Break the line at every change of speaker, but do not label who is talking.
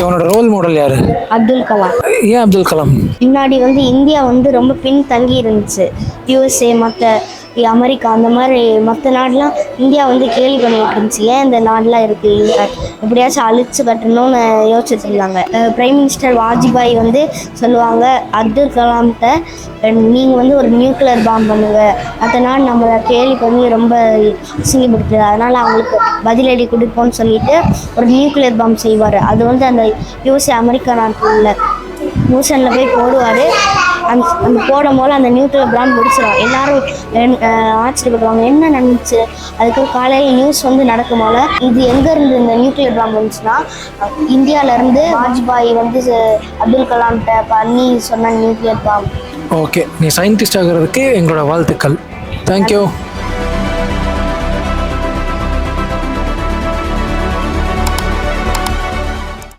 உன்னோட role model யாரு?
அப்துல் கலாம்.
ஏன் அப்துல் கலாம்?
முன்னாடி இந்தியா ரொம்ப பின் தங்கி இருந்துச்சு. யூஎஸ்ஏ மற்ற அமெரிக்கா அந்த மாதிரி மற்ற நாடுலாம் இந்தியா கேள்வி பண்ணிட்டு இருந்துச்சு. ஏன் இந்த நாடுலாம் இருக்குது எப்படியாச்சும் அழிச்சு கட்டணும்னு யோசிச்சுட்டு இருந்தாங்க. பிரைம் மினிஸ்டர் வாஜ்பாய் சொல்லுவாங்க அப்துல் கலாம்கிட்ட, நீங்கள் ஒரு நியூக்ளியர் பாம் பண்ணுங்க, மற்ற நாடு நம்மளை கேள்வி பண்ணி ரொம்ப அசிங்கப்படுத்துது, அதனால் அவங்களுக்கு பதிலடி கொடுப்போம்னு சொல்லிட்டு ஒரு நியூக்ளியர் பாம் செய்வார். அது அந்த யூஎஸ்ஏ அமெரிக்கா நாட்டில் உள்ள ஓஷனில் போய் போடுவார். அந்த போடும் போது அந்த நியூக்ளியர் பாம் வெடிச்சிடும். எல்லாரும் ஆச்சரியப்படுவாங்க, என்ன நடந்துச்சு. அதுக்கு காலையில் நியூஸ் நடக்கும் போல, இது எங்கேருந்து இந்த நியூக்ளியர் பாம் வந்துச்சுன்னா இந்தியாவிலேருந்து வாஜ்பாய் அப்துல் கலாம்கிட்ட பண்ணி சொன்ன நியூக்ளியர் பாம்.
ஓகே, நீ சயின்டிஸ்ட் ஆகிறதுக்கு எங்களோட வாழ்த்துக்கள். தேங்க்யூ.